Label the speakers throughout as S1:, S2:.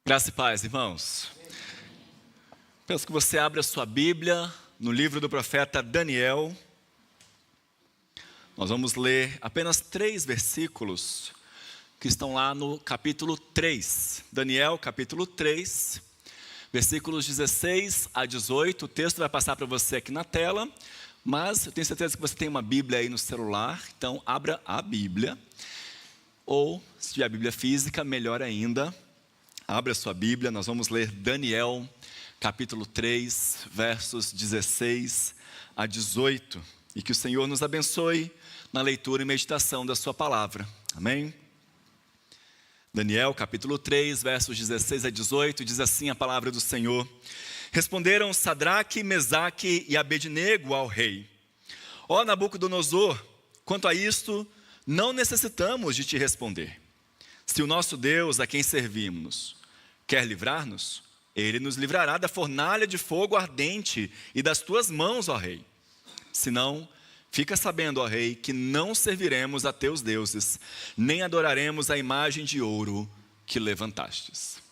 S1: Graça e paz, irmãos. Peço que você abra a sua Bíblia no livro do profeta Daniel. Nós vamos ler apenas 3 versículos que estão lá no capítulo 3. Daniel, capítulo 3, versículos 16 a 18. O texto vai passar para você aqui na tela, mas eu tenho certeza que você tem uma Bíblia aí no celular, então abra a Bíblia. Ou, se tiver a Bíblia física, melhor ainda. Abra sua Bíblia, nós vamos ler Daniel, capítulo 3, versos 16 a 18. E que o Senhor nos abençoe na leitura e meditação da sua palavra. Amém? Daniel, capítulo 3, versos 16 a 18, diz assim a palavra do Senhor. Responderam Sadraque, Mesaque e Abednego ao rei. Ó Nabucodonosor, quanto a isto, não necessitamos de te responder. Se o nosso Deus, a quem servimos, quer livrar-nos, Ele nos livrará da fornalha de fogo ardente e das tuas mãos, ó rei. Se não, fica sabendo, ó rei, que não serviremos a teus deuses, nem adoraremos a imagem de ouro que levantastes.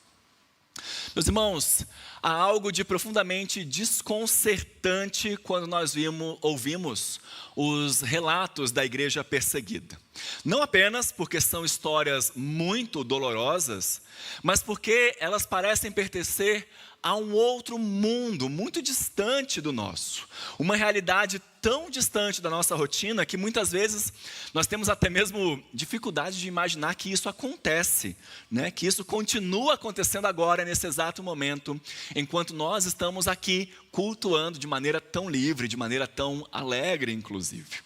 S1: Meus irmãos, há algo de profundamente desconcertante quando nós ouvimos os relatos da igreja perseguida. Não apenas porque são histórias muito dolorosas, mas porque elas parecem pertencer a um outro mundo muito distante do nosso. Uma realidade tão distante da nossa rotina que muitas vezes nós temos até mesmo dificuldade de imaginar que isso acontece, né? Que isso continua acontecendo agora, nesse exato momento, enquanto nós estamos aqui cultuando de maneira tão livre, de maneira tão alegre, inclusive.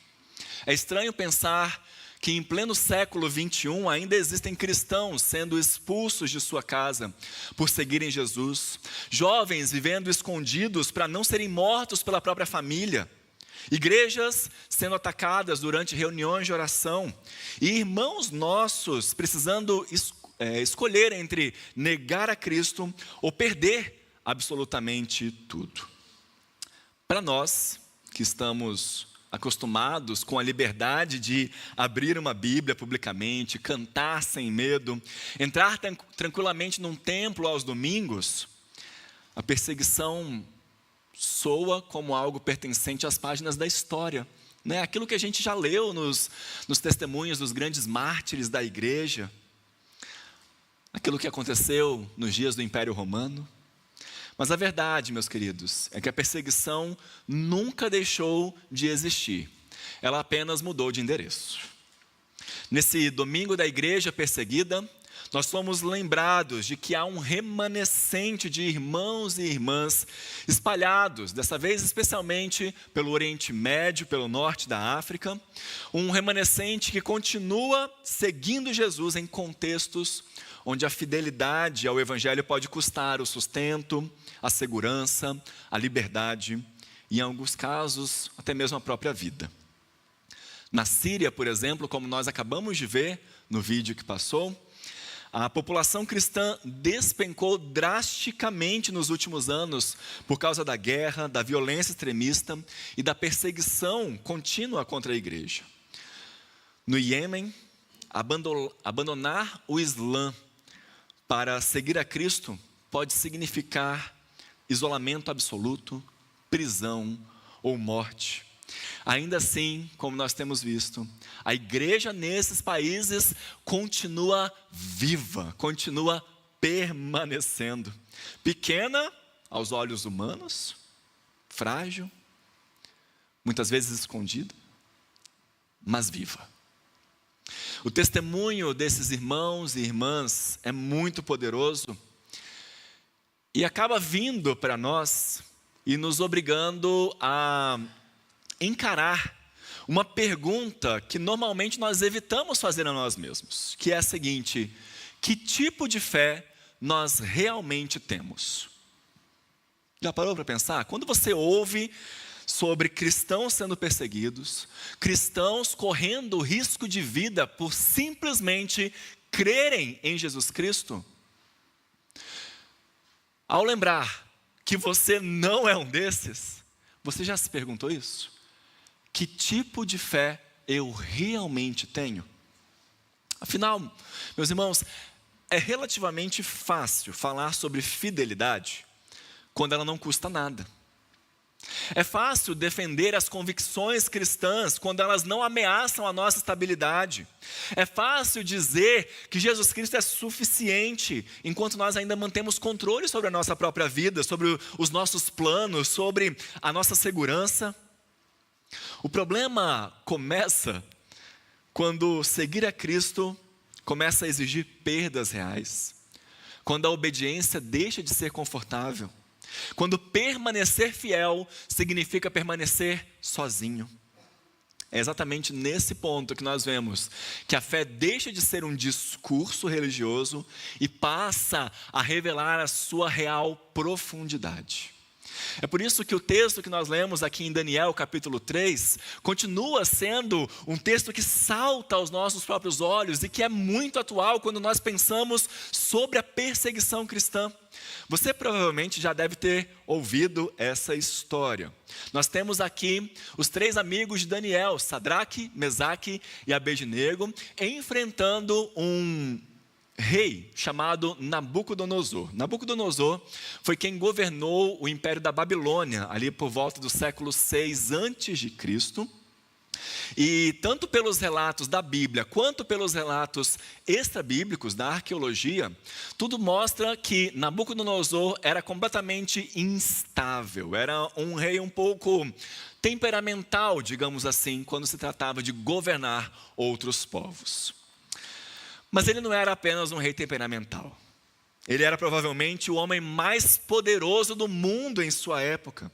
S1: É estranho pensar que em pleno século 21 ainda existem cristãos sendo expulsos de sua casa por seguirem Jesus, jovens vivendo escondidos para não serem mortos pela própria família, igrejas sendo atacadas durante reuniões de oração e irmãos nossos precisando escolher entre negar a Cristo ou perder absolutamente tudo. Para nós que estamos acostumados com a liberdade de abrir uma Bíblia publicamente, cantar sem medo, entrar tranquilamente num templo aos domingos, a perseguição soa como algo pertencente às páginas da história, né? Aquilo que a gente já leu nos testemunhos dos grandes mártires da igreja, aquilo que aconteceu nos dias do Império Romano. Mas a verdade, meus queridos, é que a perseguição nunca deixou de existir. Ela apenas mudou de endereço. Nesse domingo da igreja perseguida, nós somos lembrados de que há um remanescente de irmãos e irmãs espalhados, dessa vez especialmente pelo Oriente Médio, pelo norte da África, um remanescente que continua seguindo Jesus em contextos onde a fidelidade ao Evangelho pode custar o sustento, a segurança, a liberdade e, em alguns casos, até mesmo a própria vida. Na Síria, por exemplo, como nós acabamos de ver no vídeo que passou, a população cristã despencou drasticamente nos últimos anos por causa da guerra, da violência extremista e da perseguição contínua contra a igreja. No Iêmen, abandonar o Islã para seguir a Cristo pode significar isolamento absoluto, prisão ou morte. Ainda assim, como nós temos visto, a igreja nesses países continua viva, continua permanecendo. Pequena aos olhos humanos, frágil, muitas vezes escondida, mas viva. O testemunho desses irmãos e irmãs é muito poderoso e acaba vindo para nós e nos obrigando a encarar uma pergunta que normalmente nós evitamos fazer a nós mesmos, que é a seguinte: que tipo de fé nós realmente temos? Já parou para pensar? Quando você ouve sobre cristãos sendo perseguidos, cristãos correndo risco de vida por simplesmente crerem em Jesus Cristo, ao lembrar que você não é um desses, você já se perguntou isso? Que tipo de fé eu realmente tenho? Afinal, meus irmãos, é relativamente fácil falar sobre fidelidade quando ela não custa nada. É fácil defender as convicções cristãs quando elas não ameaçam a nossa estabilidade. É fácil dizer que Jesus Cristo é suficiente enquanto nós ainda mantemos controle sobre a nossa própria vida, sobre os nossos planos, sobre a nossa segurança. O problema começa quando seguir a Cristo começa a exigir perdas reais, quando a obediência deixa de ser confortável, quando permanecer fiel significa permanecer sozinho. É exatamente nesse ponto que nós vemos que a fé deixa de ser um discurso religioso e passa a revelar a sua real profundidade. É por isso que o texto que nós lemos aqui em Daniel, capítulo 3, continua sendo um texto que salta aos nossos próprios olhos e que é muito atual quando nós pensamos sobre a perseguição cristã. Você provavelmente já deve ter ouvido essa história. Nós temos aqui os 3 amigos de Daniel, Sadraque, Mesaque e Abednego, enfrentando um rei chamado Nabucodonosor. Nabucodonosor foi quem governou o império da Babilônia, ali por volta do século 6 a.C., e tanto pelos relatos da Bíblia, quanto pelos relatos extrabíblicos da arqueologia, tudo mostra que Nabucodonosor era completamente instável, era um rei um pouco temperamental, digamos assim, quando se tratava de governar outros povos. Mas ele não era apenas um rei temperamental. Ele era provavelmente o homem mais poderoso do mundo em sua época.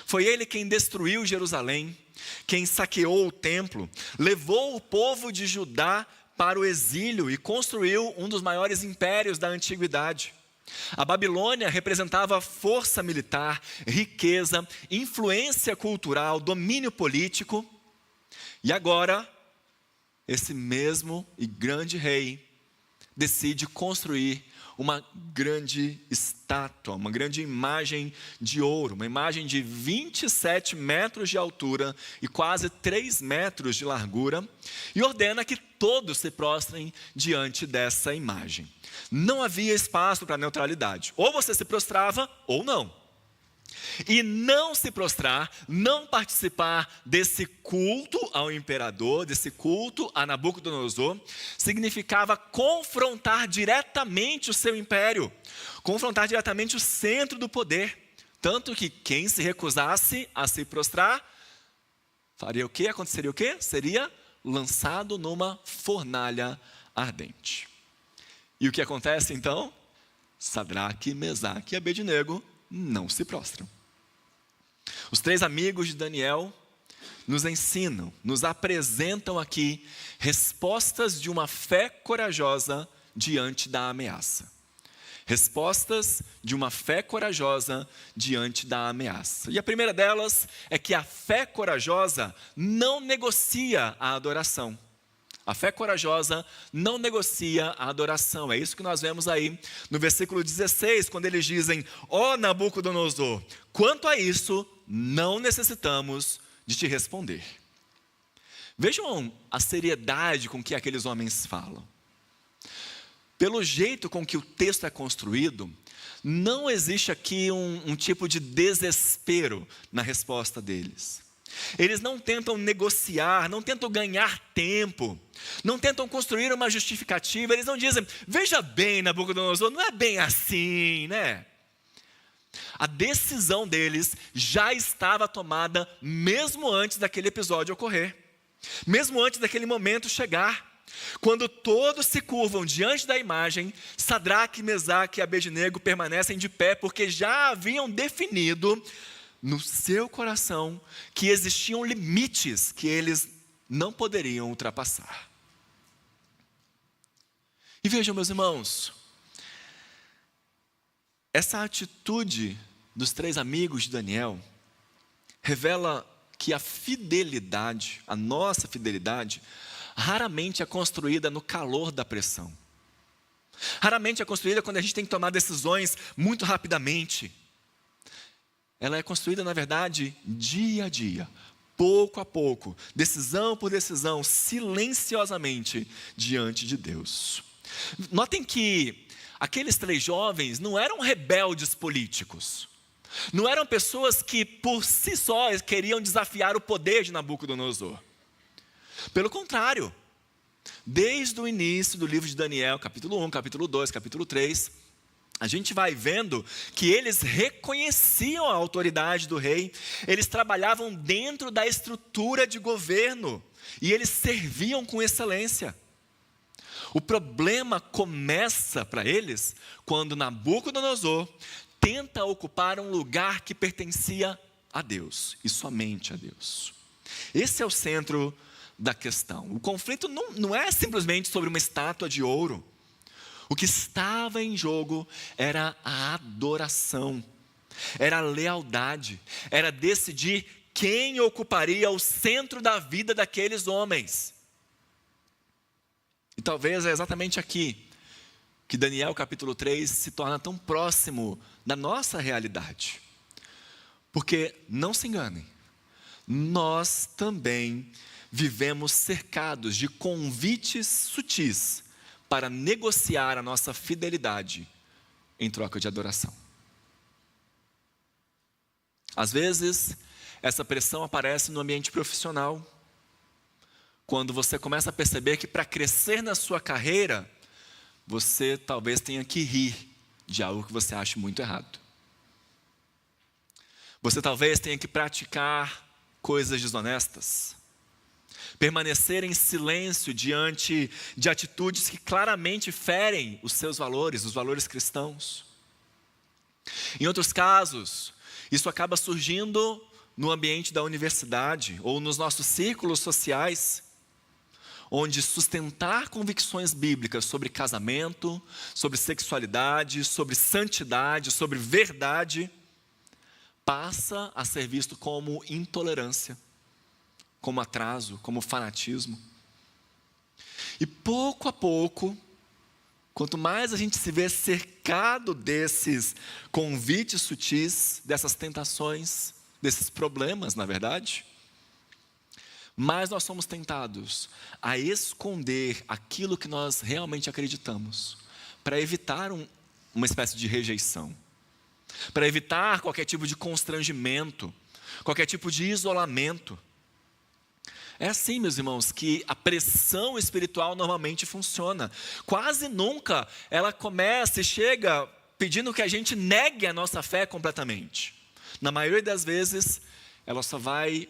S1: Foi ele quem destruiu Jerusalém, quem saqueou o templo, levou o povo de Judá para o exílio e construiu um dos maiores impérios da antiguidade. A Babilônia representava força militar, riqueza, influência cultural, domínio político. E agora, esse mesmo e grande rei decide construir uma grande estátua, uma grande imagem de ouro, uma imagem de 27 metros de altura e quase 3 metros de largura, e ordena que todos se prostrem diante dessa imagem. Não havia espaço para neutralidade, ou você se prostrava ou não. E não se prostrar, não participar desse culto ao imperador, desse culto a Nabucodonosor, significava confrontar diretamente o seu império, confrontar diretamente o centro do poder. Tanto que quem se recusasse a se prostrar, faria o quê? Aconteceria o quê? Seria lançado numa fornalha ardente. E o que acontece então? Sadraque, Mesaque e Abednego não se prostram. Os 3 amigos de Daniel nos ensinam, nos apresentam aqui respostas de uma fé corajosa diante da ameaça. Respostas de uma fé corajosa diante da ameaça. E a primeira delas é que a fé corajosa não negocia a adoração. A fé corajosa não negocia a adoração. É isso que nós vemos aí no versículo 16, quando eles dizem: ó Nabucodonosor, quanto a isso, não necessitamos de te responder. Vejam a seriedade com que aqueles homens falam. Pelo jeito com que o texto é construído, não existe aqui um tipo de desespero na resposta deles. Eles não tentam negociar, não tentam ganhar tempo, não tentam construir uma justificativa. Eles não dizem: veja bem, Nabucodonosor, não é bem assim, né? A decisão deles já estava tomada mesmo antes daquele episódio ocorrer, mesmo antes daquele momento chegar. Quando todos se curvam diante da imagem, Sadraque, Mesaque e Abednego permanecem de pé, porque já haviam definido no seu coração que existiam limites que eles não poderiam ultrapassar. E vejam, meus irmãos, essa atitude dos 3 amigos de Daniel revela que a fidelidade, a nossa fidelidade, raramente é construída no calor da pressão. Raramente é construída quando a gente tem que tomar decisões muito rapidamente. Ela é construída, na verdade, dia a dia, pouco a pouco, decisão por decisão, silenciosamente diante de Deus. Notem que aqueles 3 jovens não eram rebeldes políticos. Não eram pessoas que por si só queriam desafiar o poder de Nabucodonosor. Pelo contrário, desde o início do livro de Daniel, capítulo 1, capítulo 2, capítulo 3, a gente vai vendo que eles reconheciam a autoridade do rei, eles trabalhavam dentro da estrutura de governo e eles serviam com excelência. O problema começa para eles quando Nabucodonosor tenta ocupar um lugar que pertencia a Deus e somente a Deus. Esse é o centro da questão. O conflito não é simplesmente sobre uma estátua de ouro. O que estava em jogo era a adoração, era a lealdade, era decidir quem ocuparia o centro da vida daqueles homens. E talvez é exatamente aqui que Daniel capítulo 3 se torna tão próximo da nossa realidade. Porque, não se enganem, nós também vivemos cercados de convites sutis para negociar a nossa fidelidade em troca de adoração. Às vezes, essa pressão aparece no ambiente profissional, quando você começa a perceber que para crescer na sua carreira, você talvez tenha que rir de algo que você acha muito errado. Você talvez tenha que praticar coisas desonestas, permanecer em silêncio diante de atitudes que claramente ferem os seus valores, os valores cristãos. Em outros casos, isso acaba surgindo no ambiente da universidade ou nos nossos círculos sociais, onde sustentar convicções bíblicas sobre casamento, sobre sexualidade, sobre santidade, sobre verdade, passa a ser visto como intolerância, como atraso, como fanatismo. E pouco a pouco, quanto mais a gente se vê cercado desses convites sutis, dessas tentações, desses problemas, na verdade, mais nós somos tentados a esconder aquilo que nós realmente acreditamos, para evitar uma espécie de rejeição, para evitar qualquer tipo de constrangimento, qualquer tipo de isolamento. É assim, meus irmãos, que a pressão espiritual normalmente funciona. Quase nunca ela começa e chega pedindo que a gente negue a nossa fé completamente. Na maioria das vezes, ela só vai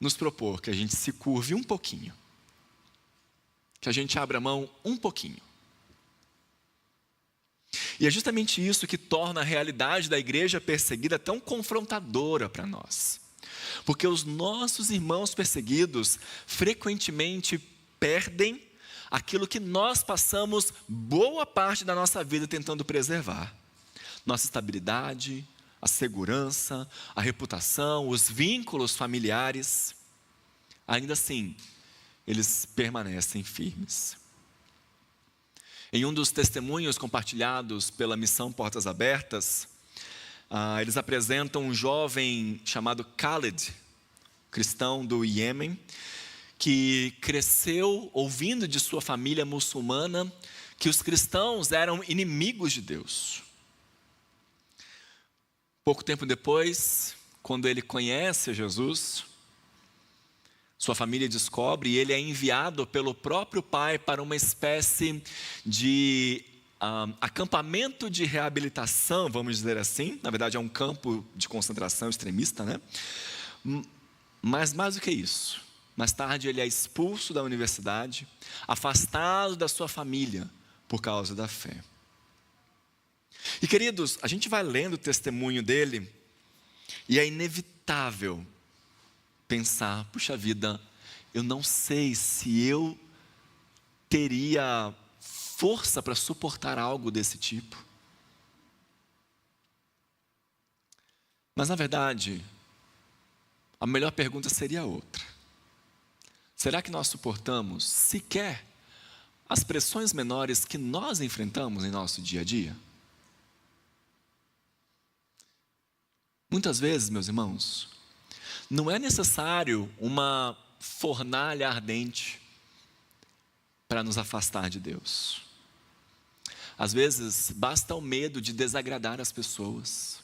S1: nos propor que a gente se curve um pouquinho, que a gente abra mão um pouquinho. E é justamente isso que torna a realidade da igreja perseguida tão confrontadora para nós. Porque os nossos irmãos perseguidos frequentemente perdem aquilo que nós passamos boa parte da nossa vida tentando preservar. Nossa estabilidade, a segurança, a reputação, os vínculos familiares. Ainda assim, eles permanecem firmes. Em um dos testemunhos compartilhados pela Missão Portas Abertas, eles apresentam um jovem chamado Khaled, cristão do Iêmen, que cresceu ouvindo de sua família muçulmana que os cristãos eram inimigos de Deus. Pouco tempo depois, quando ele conhece Jesus, sua família descobre e ele é enviado pelo próprio pai para uma espécie de acampamento de reabilitação, vamos dizer assim. Na verdade, é um campo de concentração extremista, né? Mas mais do que isso, mais tarde ele é expulso da universidade, afastado da sua família por causa da fé. E queridos, a gente vai lendo o testemunho dele e é inevitável pensar, puxa vida, eu não sei se eu teria força para suportar algo desse tipo. Mas na verdade, a melhor pergunta seria outra. Será que nós suportamos sequer as pressões menores que nós enfrentamos em nosso dia a dia? Muitas vezes, meus irmãos, não é necessário uma fornalha ardente para nos afastar de Deus. Às vezes, basta o medo de desagradar as pessoas.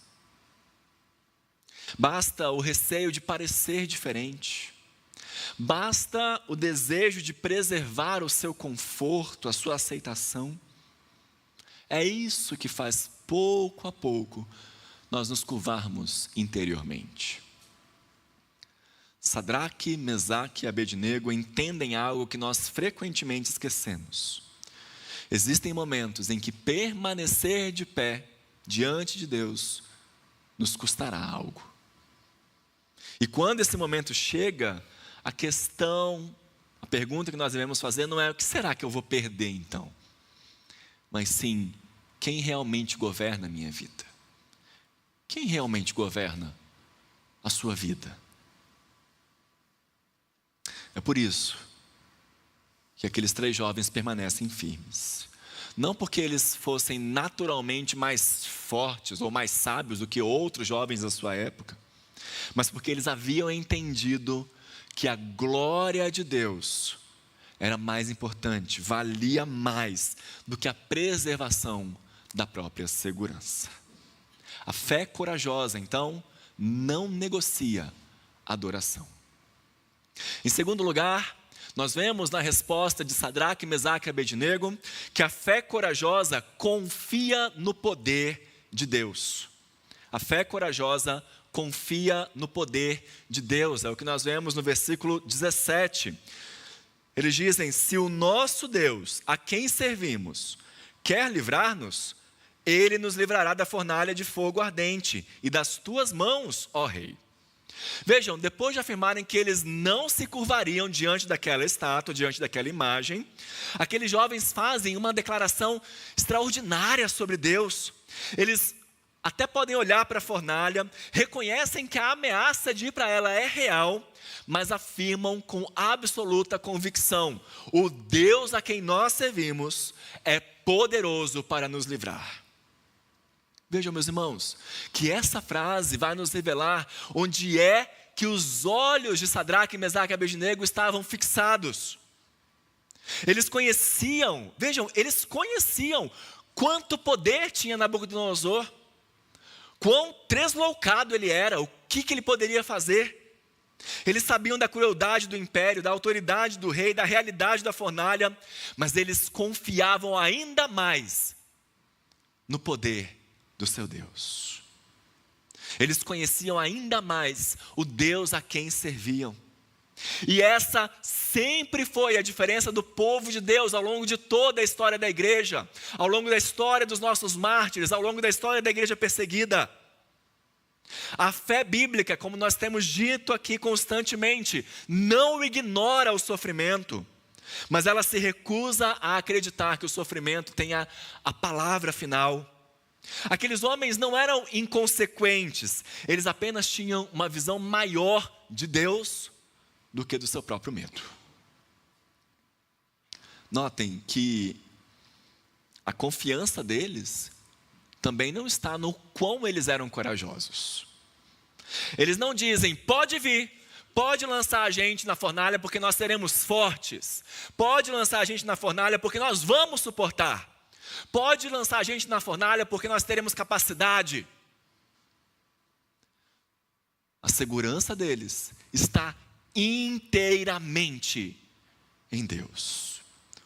S1: Basta o receio de parecer diferente. Basta o desejo de preservar o seu conforto, a sua aceitação. É isso que faz, pouco a pouco, nós nos curvarmos interiormente. Sadraque, Mesaque e Abednego entendem algo que nós frequentemente esquecemos. Existem momentos em que permanecer de pé diante de Deus nos custará algo. E quando esse momento chega, a pergunta que nós devemos fazer não é: o que será que eu vou perder então? Mas sim, quem realmente governa a minha vida? Quem realmente governa a sua vida? É por isso que aqueles 3 jovens permanecem firmes. Não porque eles fossem naturalmente mais fortes ou mais sábios do que outros jovens da sua época, mas porque eles haviam entendido que a glória de Deus era mais importante, valia mais do que a preservação da própria segurança. A fé corajosa, então, não negocia adoração. Em segundo lugar, nós vemos na resposta de Sadraque, Mesaque e Abednego que a fé corajosa confia no poder de Deus. A fé corajosa confia no poder de Deus. É o que nós vemos no versículo 17. Eles dizem: se o nosso Deus, a quem servimos, quer livrar-nos, Ele nos livrará da fornalha de fogo ardente e das tuas mãos, ó rei. Vejam, depois de afirmarem que eles não se curvariam diante daquela estátua, diante daquela imagem, aqueles jovens fazem uma declaração extraordinária sobre Deus. Eles até podem olhar para a fornalha, reconhecem que a ameaça de ir para ela é real, mas afirmam com absoluta convicção: o Deus a quem nós servimos é poderoso para nos livrar. Vejam, meus irmãos, que essa frase vai nos revelar onde é que os olhos de Sadraque, Mesaque e Abednego estavam fixados. Eles conheciam quanto poder tinha Nabucodonosor, quão tresloucado ele era, o que ele poderia fazer. Eles sabiam da crueldade do império, da autoridade do rei, da realidade da fornalha, mas eles confiavam ainda mais no poder do seu Deus. Eles conheciam ainda mais o Deus a quem serviam. E essa sempre foi a diferença do povo de Deus ao longo de toda a história da igreja, ao longo da história dos nossos mártires, ao longo da história da igreja perseguida. A fé bíblica, como nós temos dito aqui constantemente, não ignora o sofrimento, mas ela se recusa a acreditar que o sofrimento tenha a palavra final. Aqueles homens não eram inconsequentes, eles apenas tinham uma visão maior de Deus do que do seu próprio medo. Notem que a confiança deles também não está no quão eles eram corajosos. Eles não dizem: pode vir, pode lançar a gente na fornalha porque nós seremos fortes, pode lançar a gente na fornalha porque nós vamos suportar, pode lançar a gente na fornalha porque nós teremos capacidade. A segurança deles está inteiramente em Deus,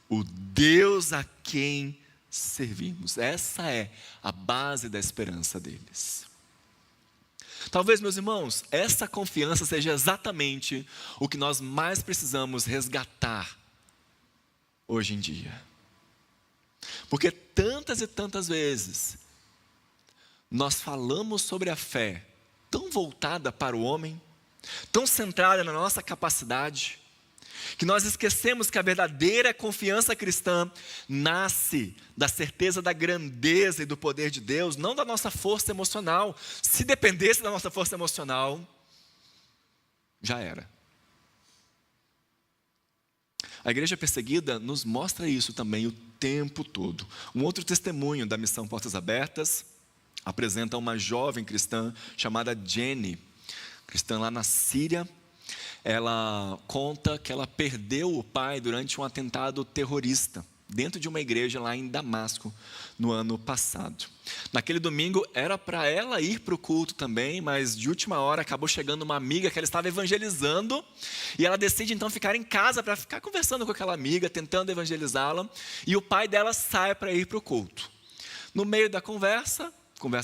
S1: o Deus a quem servimos. Essa é a base da esperança deles. Talvez, meus irmãos, essa confiança seja exatamente o que nós mais precisamos resgatar hoje em dia. Porque tantas e tantas vezes nós falamos sobre a fé tão voltada para o homem, tão centrada na nossa capacidade, que nós esquecemos que a verdadeira confiança cristã nasce da certeza da grandeza e do poder de Deus, não da nossa força emocional. Se dependesse da nossa força emocional, já era. A igreja perseguida nos mostra isso também o tempo todo. Um outro testemunho da missão Portas Abertas apresenta uma jovem cristã chamada Jenny, cristã lá na Síria. Ela conta que ela perdeu o pai durante um atentado terrorista. dentro de uma igreja lá em Damasco, no ano passado. Naquele domingo era para ela ir para o culto também, mas de última hora acabou chegando uma amiga que ela estava evangelizando, e ela decide então ficar em casa para ficar conversando com aquela amiga, tentando evangelizá-la, e o pai dela sai para ir para o culto. No meio da conversa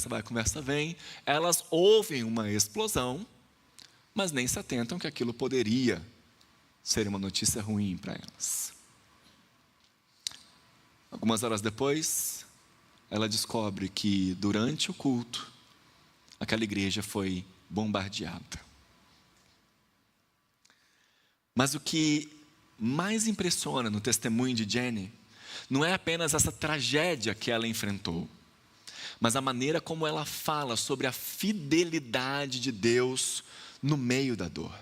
S1: vai, conversa vem, elas ouvem uma explosão, mas nem se atentam que aquilo poderia ser uma notícia ruim para elas. Algumas horas depois, ela descobre que durante o culto, aquela igreja foi bombardeada. Mas o que mais impressiona no testemunho de Jenny, não é apenas essa tragédia que ela enfrentou, mas a maneira como ela fala sobre a fidelidade de Deus no meio da dor.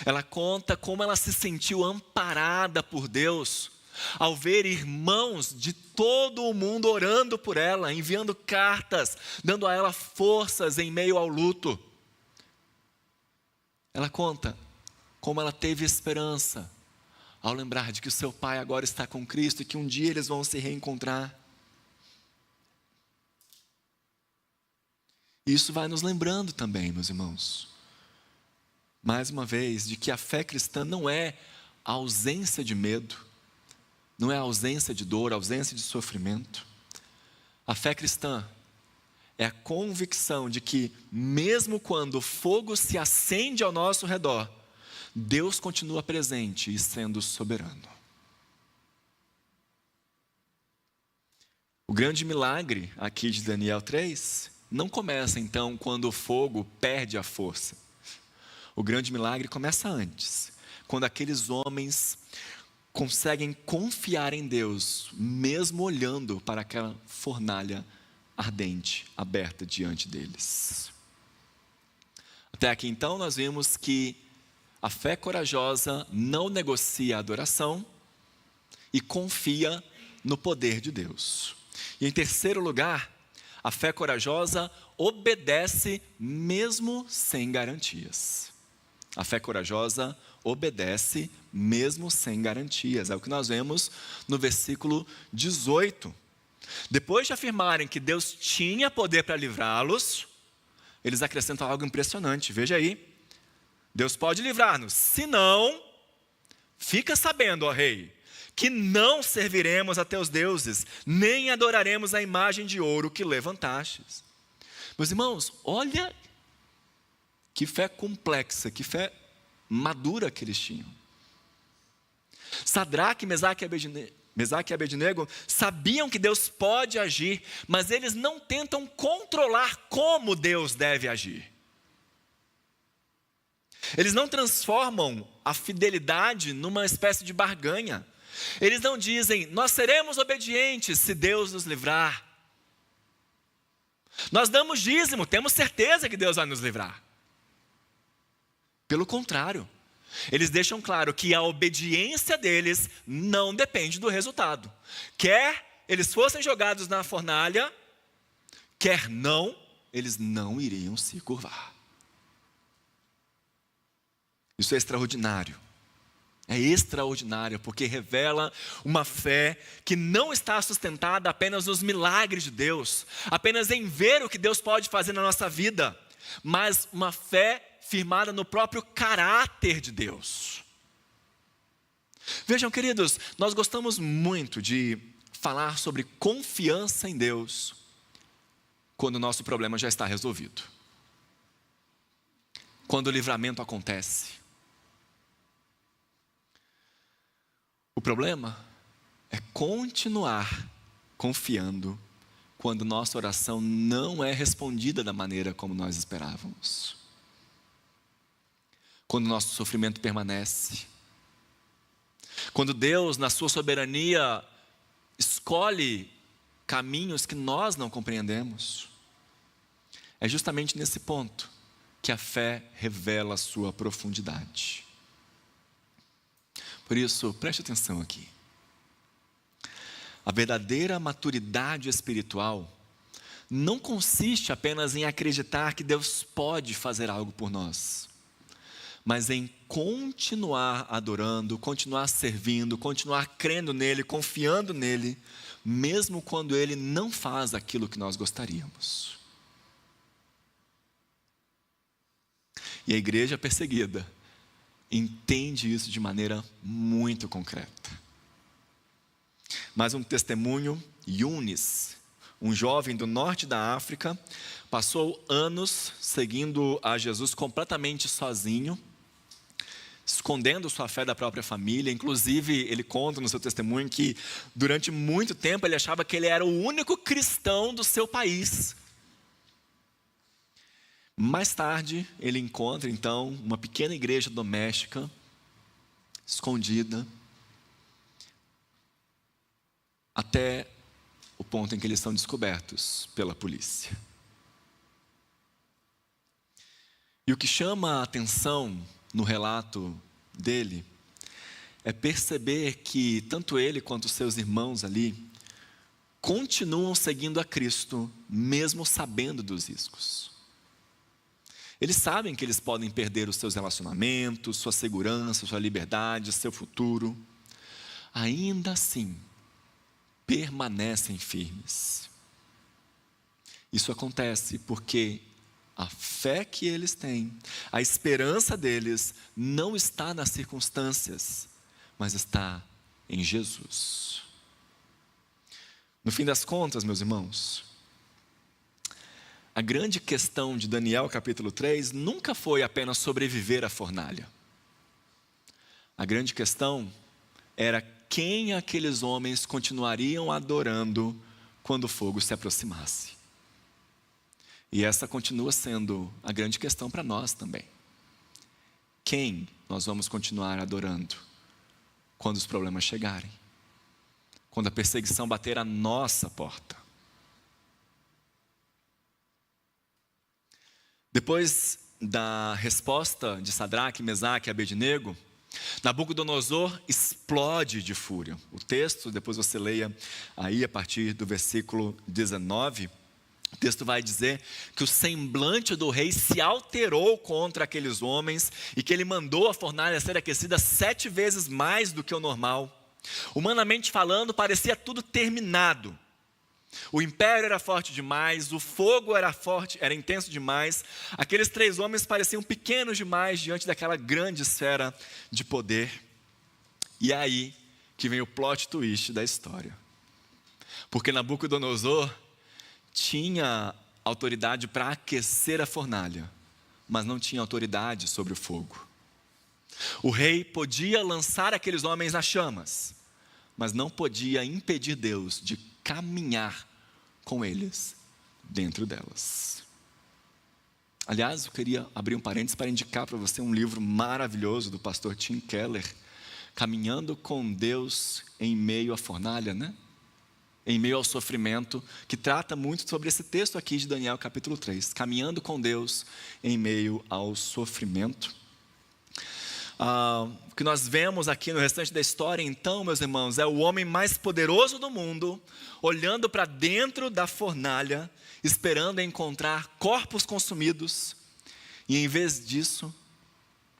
S1: Ela conta como ela se sentiu amparada por Deus, ao ver irmãos de todo o mundo orando por ela, enviando cartas, dando a ela forças em meio ao luto. Ela conta como ela teve esperança ao lembrar de que o seu pai agora está com Cristo e que um dia eles vão se reencontrar. Isso vai nos lembrando também, meus irmãos, mais uma vez, de que a fé cristã não é a ausência de medo, não é a ausência de dor, a ausência de sofrimento. A fé cristã é a convicção de que, mesmo quando o fogo se acende ao nosso redor, Deus continua presente e sendo soberano. O grande milagre aqui de Daniel 3 não começa então quando o fogo perde a força. O grande milagre começa antes, quando aqueles homens conseguem confiar em Deus, mesmo olhando para aquela fornalha ardente, aberta diante deles. Até aqui então nós vimos que a fé corajosa não negocia a adoração e confia no poder de Deus. E em terceiro lugar, a fé corajosa obedece mesmo sem garantias. A fé corajosa obedece mesmo sem garantias. É o que nós vemos no versículo 18. Depois de afirmarem que Deus tinha poder para livrá-los, eles acrescentam algo impressionante. Veja aí. Deus pode livrar-nos. Se não, fica sabendo, ó rei, que não serviremos a teus deuses, nem adoraremos a imagem de ouro que levantastes. Meus irmãos, olha que fé complexa, que fé madura que eles tinham. Sadraque, Mesaque e Abednego sabiam que Deus pode agir, mas eles não tentam controlar como Deus deve agir. Eles não transformam a fidelidade numa espécie de barganha. Eles não dizem, nós seremos obedientes se Deus nos livrar. Nós damos dízimo, temos certeza que Deus vai nos livrar. Pelo contrário, eles deixam claro que a obediência deles não depende do resultado. Quer eles fossem jogados na fornalha, quer não, eles não iriam se curvar. Isso é extraordinário. É extraordinário porque revela uma fé que não está sustentada apenas nos milagres de Deus, apenas em ver o que Deus pode fazer na nossa vida, mas uma fé firmada no próprio caráter de Deus. Vejam, queridos, nós gostamos muito de falar sobre confiança em Deus quando o nosso problema já está resolvido. Quando o livramento acontece. O problema é continuar confiando quando nossa oração não é respondida da maneira como nós esperávamos. Quando nosso sofrimento permanece. Quando Deus, na sua soberania, escolhe caminhos que nós não compreendemos. É justamente nesse ponto que a fé revela a sua profundidade. Por isso, preste atenção aqui. A verdadeira maturidade espiritual não consiste apenas em acreditar que Deus pode fazer algo por nós, mas em continuar adorando, continuar servindo, continuar crendo nele, confiando nele, mesmo quando ele não faz aquilo que nós gostaríamos. E a igreja perseguida entende isso de maneira muito concreta. Mais um testemunho: Yunis, um jovem do norte da África, passou anos seguindo a Jesus completamente sozinho, escondendo sua fé da própria família. Inclusive, ele conta no seu testemunho que durante muito tempo ele achava que ele era o único cristão do seu país. Mais tarde, ele encontra então uma pequena igreja doméstica, escondida, até o ponto em que eles são descobertos pela polícia. E o que chama a atenção no relato dele é perceber que tanto ele quanto os seus irmãos ali continuam seguindo a Cristo, mesmo sabendo dos riscos. Eles sabem que eles podem perder os seus relacionamentos, sua segurança, sua liberdade, seu futuro. Ainda assim, permanecem firmes. Isso acontece porque a fé que eles têm, a esperança deles, não está nas circunstâncias, mas está em Jesus. No fim das contas, meus irmãos, a grande questão de Daniel capítulo 3 nunca foi apenas sobreviver à fornalha. A grande questão era quem aqueles homens continuariam adorando quando o fogo se aproximasse. E essa continua sendo a grande questão para nós também. Quem nós vamos continuar adorando quando os problemas chegarem? Quando a perseguição bater à nossa porta? Depois da resposta de Sadraque, Mesaque e Abednego, Nabucodonosor explode de fúria. O texto, depois você leia aí a partir do versículo 19, o texto vai dizer que o semblante do rei se alterou contra aqueles homens e que ele mandou a fornalha ser aquecida 7 vezes mais do que o normal. Humanamente falando, parecia tudo terminado. O império era forte demais, o fogo era forte, era intenso demais. Aqueles 3 homens pareciam pequenos demais diante daquela grande esfera de poder. E é aí que vem o plot twist da história. Porque Nabucodonosor tinha autoridade para aquecer a fornalha, mas não tinha autoridade sobre o fogo. O rei podia lançar aqueles homens nas chamas, mas não podia impedir Deus de caminhar com eles dentro delas. Aliás, eu queria abrir um parênteses para indicar para você um livro maravilhoso do pastor Tim Keller, Caminhando com Deus em meio à fornalha, né? Em meio ao sofrimento, que trata muito sobre esse texto aqui de Daniel capítulo 3, caminhando com Deus em meio ao sofrimento. O que nós vemos aqui no restante da história, então, meus irmãos, é o homem mais poderoso do mundo, olhando para dentro da fornalha, esperando encontrar corpos consumidos, e em vez disso,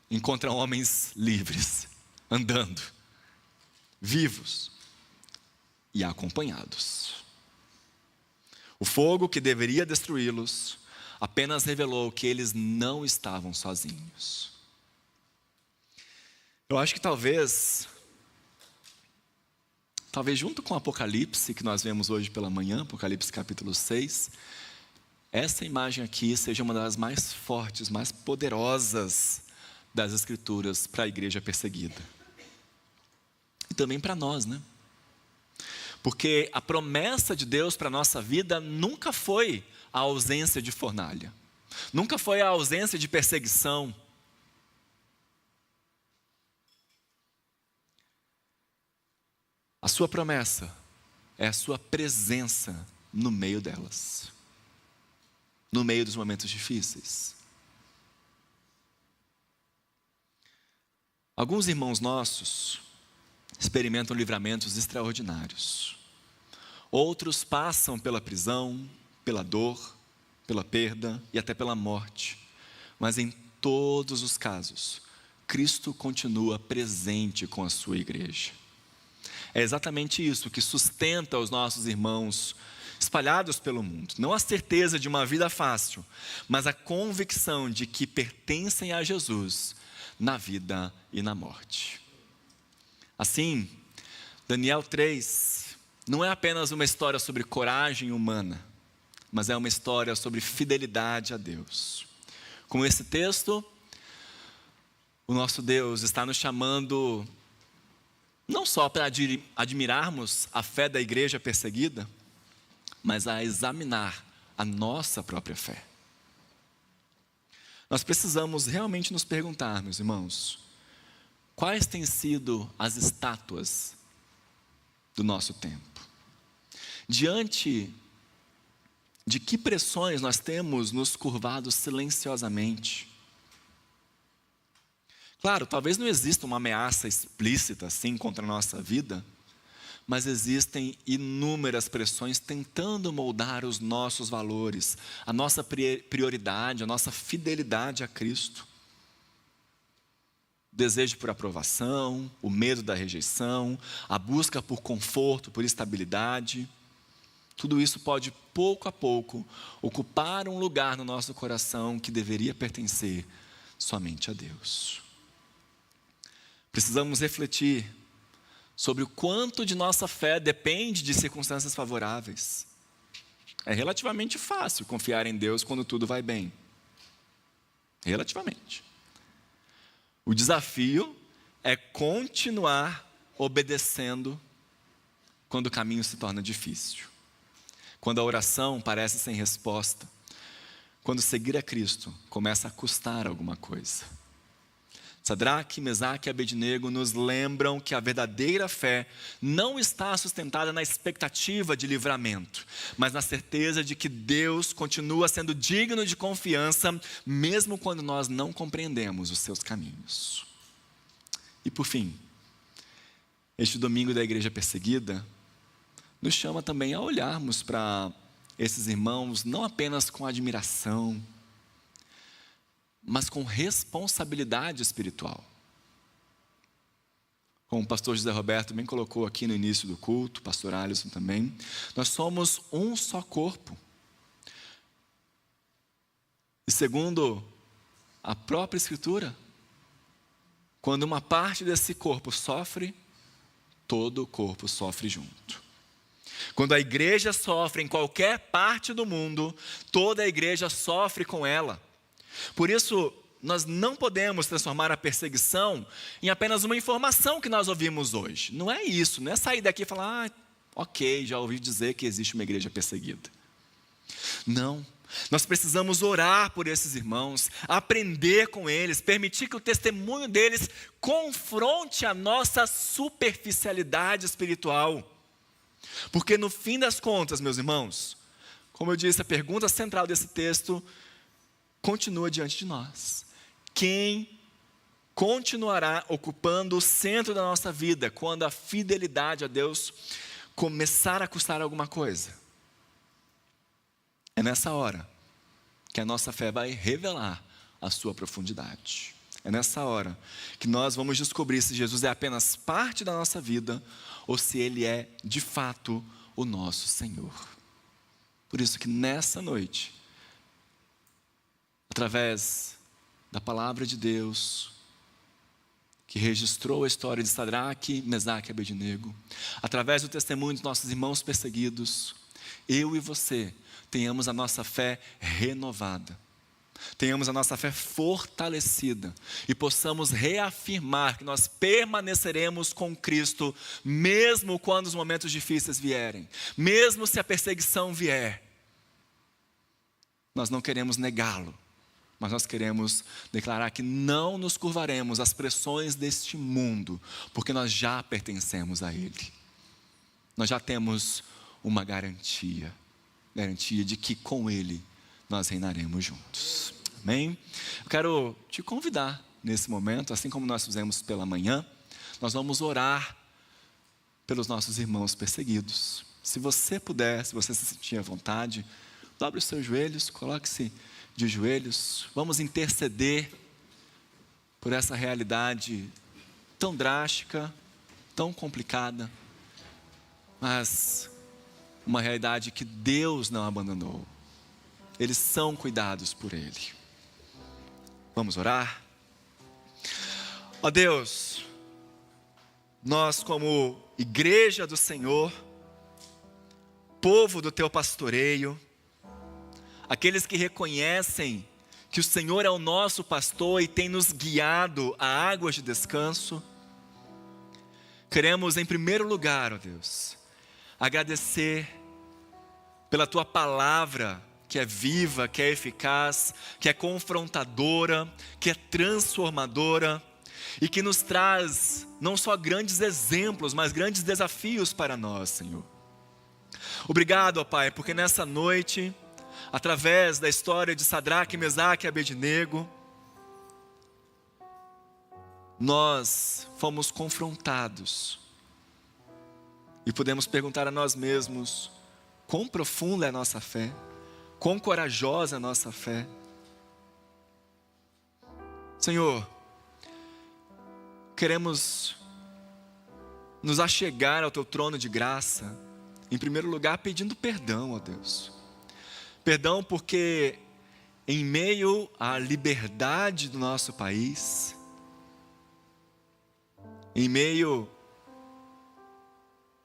S1: encontra homens livres, andando, vivos e acompanhados. O fogo que deveria destruí-los apenas revelou que eles não estavam sozinhos. Eu acho que talvez junto com o Apocalipse que nós vemos hoje pela manhã, Apocalipse capítulo 6, essa imagem aqui seja uma das mais fortes, mais poderosas das Escrituras para a igreja perseguida. E também para nós, né? Porque a promessa de Deus para a nossa vida nunca foi a ausência de fornalha, nunca foi a ausência de perseguição. A sua promessa é a sua presença no meio delas, no meio dos momentos difíceis. Alguns irmãos nossos experimentam livramentos extraordinários. Outros passam pela prisão, pela dor, pela perda e até pela morte. Mas em todos os casos, Cristo continua presente com a sua igreja. É exatamente isso que sustenta os nossos irmãos espalhados pelo mundo. Não a certeza de uma vida fácil, mas a convicção de que pertencem a Jesus na vida e na morte. Assim, Daniel 3 não é apenas uma história sobre coragem humana, mas é uma história sobre fidelidade a Deus. Com esse texto, o nosso Deus está nos chamando não só para admirarmos a fé da igreja perseguida, mas a examinar a nossa própria fé. Nós precisamos realmente nos perguntar, meus irmãos, quais têm sido as estátuas do nosso tempo? Diante de que pressões nós temos nos curvado silenciosamente? Claro, talvez não exista uma ameaça explícita assim contra a nossa vida, mas existem inúmeras pressões tentando moldar os nossos valores, a nossa prioridade, a nossa fidelidade a Cristo. O desejo por aprovação, o medo da rejeição, a busca por conforto, por estabilidade. Tudo isso pode, pouco a pouco, ocupar um lugar no nosso coração que deveria pertencer somente a Deus. Precisamos refletir sobre o quanto de nossa fé depende de circunstâncias favoráveis. É relativamente fácil confiar em Deus quando tudo vai bem. Relativamente. O desafio é continuar obedecendo quando o caminho se torna difícil. Quando a oração parece sem resposta. Quando seguir a Cristo começa a custar alguma coisa. Sadraque, Mesaque e Abednego nos lembram que a verdadeira fé não está sustentada na expectativa de livramento, mas na certeza de que Deus continua sendo digno de confiança, mesmo quando nós não compreendemos os seus caminhos. E por fim, este domingo da igreja perseguida nos chama também a olharmos para esses irmãos não apenas com admiração, mas com responsabilidade espiritual. Como o pastor José Roberto bem colocou aqui no início do culto, o pastor Alisson também, nós somos um só corpo. E segundo a própria Escritura, quando uma parte desse corpo sofre, todo o corpo sofre junto. Quando a igreja sofre em qualquer parte do mundo, toda a igreja sofre com ela. Por isso, nós não podemos transformar a perseguição em apenas uma informação que nós ouvimos hoje. Não é isso, não é sair daqui e falar, ok, já ouvi dizer que existe uma igreja perseguida. Não, nós precisamos orar por esses irmãos, aprender com eles, permitir que o testemunho deles confronte a nossa superficialidade espiritual. Porque no fim das contas, meus irmãos, como eu disse, a pergunta central desse texto continua diante de nós. Quem continuará ocupando o centro da nossa vida quando a fidelidade a Deus começar a custar alguma coisa? É nessa hora que a nossa fé vai revelar a sua profundidade. É nessa hora que nós vamos descobrir se Jesus é apenas parte da nossa vida ou se Ele é, de fato, o nosso Senhor. Por isso que nessa noite, através da palavra de Deus, que registrou a história de Sadraque, Mesaque e Abednego, através do testemunho dos nossos irmãos perseguidos, eu e você tenhamos a nossa fé renovada, tenhamos a nossa fé fortalecida e possamos reafirmar que nós permaneceremos com Cristo, mesmo quando os momentos difíceis vierem, mesmo se a perseguição vier. Nós não queremos negá-lo, mas nós queremos declarar que não nos curvaremos às pressões deste mundo, porque nós já pertencemos a Ele. Nós já temos uma garantia de que com Ele nós reinaremos juntos. Amém? Eu quero te convidar nesse momento, assim como nós fizemos pela manhã, nós vamos orar pelos nossos irmãos perseguidos. Se você puder, se você se sentir à vontade, dobre os seus joelhos, coloque-se de joelhos, vamos interceder por essa realidade tão drástica, tão complicada, mas uma realidade que Deus não abandonou. Eles são cuidados por Ele. Vamos orar? Ó Deus, nós como igreja do Senhor, povo do Teu pastoreio, aqueles que reconhecem que o Senhor é o nosso pastor e tem nos guiado a águas de descanso, queremos em primeiro lugar, ó Deus, agradecer pela Tua palavra, que é viva, que é eficaz, que é confrontadora, que é transformadora e que nos traz não só grandes exemplos, mas grandes desafios para nós, Senhor. Obrigado, ó Pai, porque nessa noite, através da história de Sadraque, Mesaque e Abednego, nós fomos confrontados e podemos perguntar a nós mesmos: quão profunda é a nossa fé? Quão corajosa é a nossa fé? Senhor, queremos nos achegar ao Teu trono de graça, em primeiro lugar pedindo perdão, ó Deus. Perdão porque em meio à liberdade do nosso país, em meio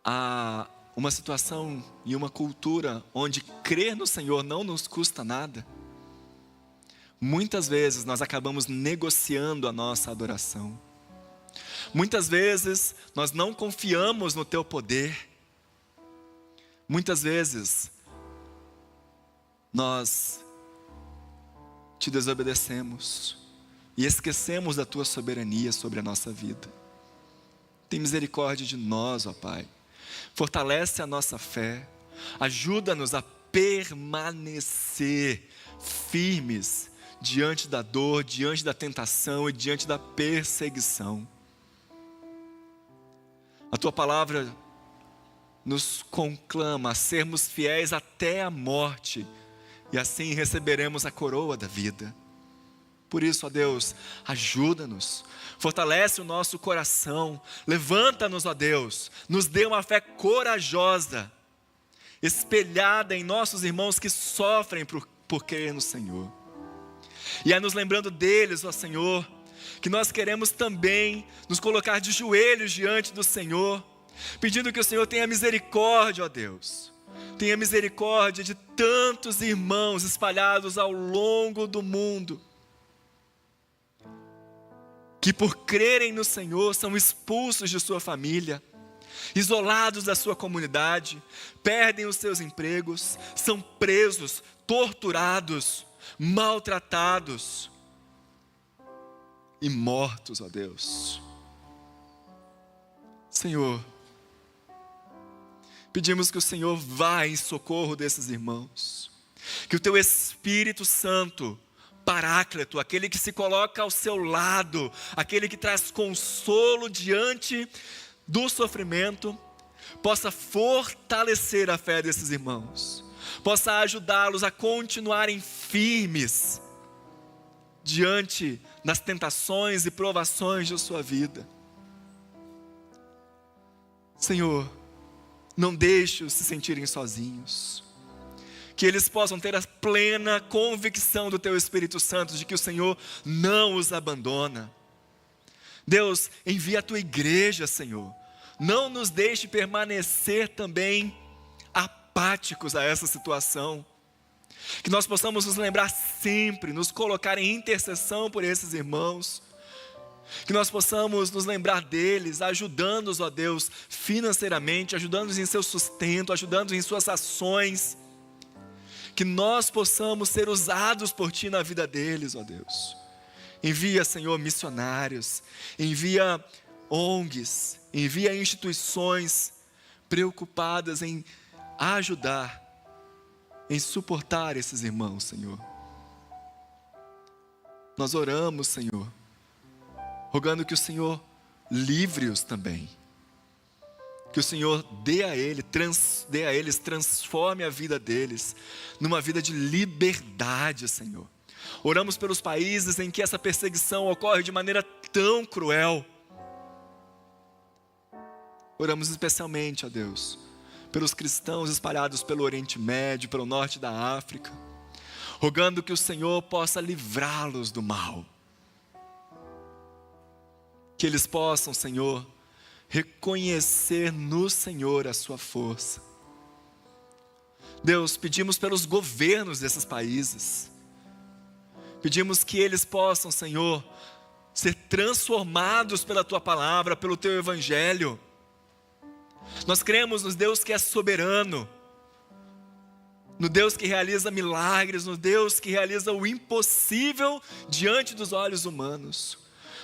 S1: a uma situação e uma cultura onde crer no Senhor não nos custa nada, muitas vezes nós acabamos negociando a nossa adoração. Muitas vezes nós não confiamos no Teu poder. Muitas vezes nós Te desobedecemos e esquecemos da Tua soberania sobre a nossa vida. Tem misericórdia de nós, ó Pai. Fortalece a nossa fé, ajuda-nos a permanecer firmes diante da dor, diante da tentação e diante da perseguição. A Tua palavra nos conclama a sermos fiéis até a morte, e assim receberemos a coroa da vida. Por isso, ó Deus, ajuda-nos, fortalece o nosso coração, levanta-nos, ó Deus, nos dê uma fé corajosa, espelhada em nossos irmãos que sofrem por crer no Senhor. E é nos lembrando deles, ó Senhor, que nós queremos também nos colocar de joelhos diante do Senhor, pedindo que o Senhor tenha misericórdia, ó Deus, tenha misericórdia de tantos irmãos espalhados ao longo do mundo, que por crerem no Senhor são expulsos de sua família, isolados da sua comunidade, perdem os seus empregos, são presos, torturados, maltratados e mortos, ó Deus. Senhor, pedimos que o Senhor vá em socorro desses irmãos, que o Teu Espírito Santo, Paráclito, aquele que se coloca ao seu lado, aquele que traz consolo diante do sofrimento, possa fortalecer a fé desses irmãos, possa ajudá-los a continuarem firmes diante das tentações e provações de sua vida. Senhor, não deixe-os se sentirem sozinhos, que eles possam ter a plena convicção do Teu Espírito Santo de que o Senhor não os abandona. Deus, envia a Tua igreja, Senhor. Não nos deixe permanecer também apáticos a essa situação. Que nós possamos nos lembrar sempre, nos colocar em intercessão por esses irmãos. Que nós possamos nos lembrar deles, ajudando-os, ó Deus, financeiramente, ajudando-os em seu sustento, ajudando-os em suas ações. Que nós possamos ser usados por Ti na vida deles, ó Deus. Envia, Senhor, missionários, envia ONGs, envia instituições preocupadas em ajudar, em suportar esses irmãos, Senhor. Nós oramos, Senhor, rogando que o Senhor livre-os também. Que o Senhor dê a eles, transforme a vida deles numa vida de liberdade, Senhor. Oramos pelos países em que essa perseguição ocorre de maneira tão cruel. Oramos especialmente, ó Deus, pelos cristãos espalhados pelo Oriente Médio, pelo norte da África, rogando que o Senhor possa livrá-los do mal. Que eles possam, Senhor, reconhecer no Senhor a sua força. Deus, pedimos pelos governos desses países. Pedimos que eles possam, Senhor, ser transformados pela Tua palavra, pelo Teu Evangelho. Nós cremos no Deus que é soberano, no Deus que realiza milagres, no Deus que realiza o impossível diante dos olhos humanos.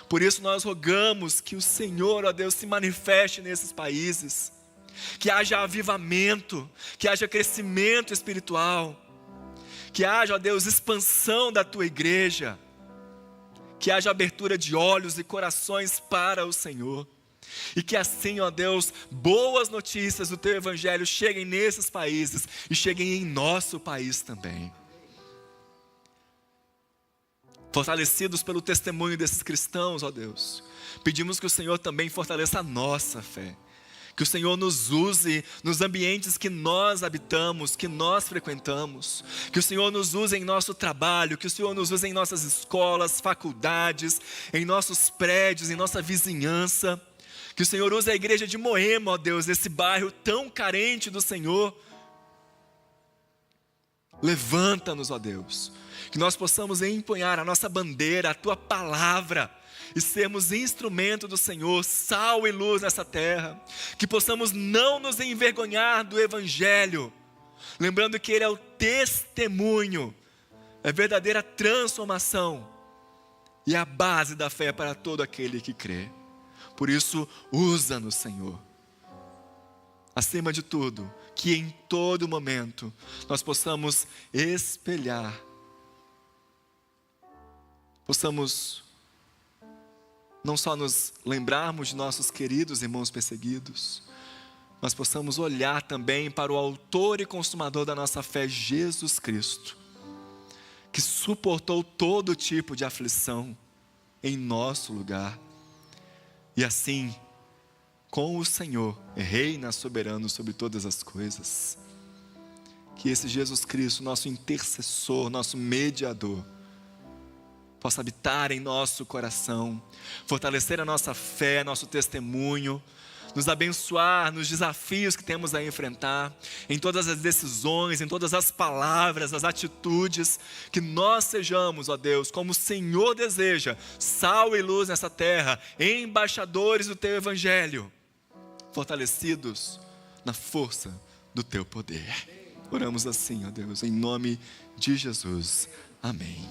S1: Por isso nós rogamos que o Senhor, ó Deus, se manifeste nesses países, que haja avivamento, que haja crescimento espiritual, que haja, ó Deus, expansão da Tua igreja, que haja abertura de olhos e corações para o Senhor, e que assim, ó Deus, boas notícias do Teu Evangelho cheguem nesses países e cheguem em nosso país também. Fortalecidos pelo testemunho desses cristãos, ó Deus, pedimos que o Senhor também fortaleça a nossa fé, que o Senhor nos use nos ambientes que nós habitamos, que nós frequentamos, que o Senhor nos use em nosso trabalho, que o Senhor nos use em nossas escolas, faculdades, em nossos prédios, em nossa vizinhança, que o Senhor use a igreja de Moema, ó Deus, esse bairro tão carente do Senhor. Levanta-nos, ó Deus, que nós possamos empunhar a nossa bandeira, a Tua palavra, e sermos instrumento do Senhor, sal e luz nessa terra, que possamos não nos envergonhar do Evangelho, lembrando que Ele é o testemunho, é verdadeira transformação, e a base da fé para todo aquele que crê. Por isso, usa-nos, Senhor. Acima de tudo, que em todo momento nós possamos espelhar, possamos não só nos lembrarmos de nossos queridos irmãos perseguidos, mas possamos olhar também para o autor e consumador da nossa fé, Jesus Cristo, que suportou todo tipo de aflição em nosso lugar, e assim, com o Senhor, reina soberano sobre todas as coisas. Que esse Jesus Cristo, nosso intercessor, nosso mediador, possa habitar em nosso coração, fortalecer a nossa fé, nosso testemunho, nos abençoar nos desafios que temos a enfrentar, em todas as decisões, em todas as palavras, as atitudes, que nós sejamos, ó Deus, como o Senhor deseja, sal e luz nessa terra, embaixadores do Teu Evangelho, fortalecidos na força do Teu poder. Oramos assim, ó Deus, em nome de Jesus. Amém.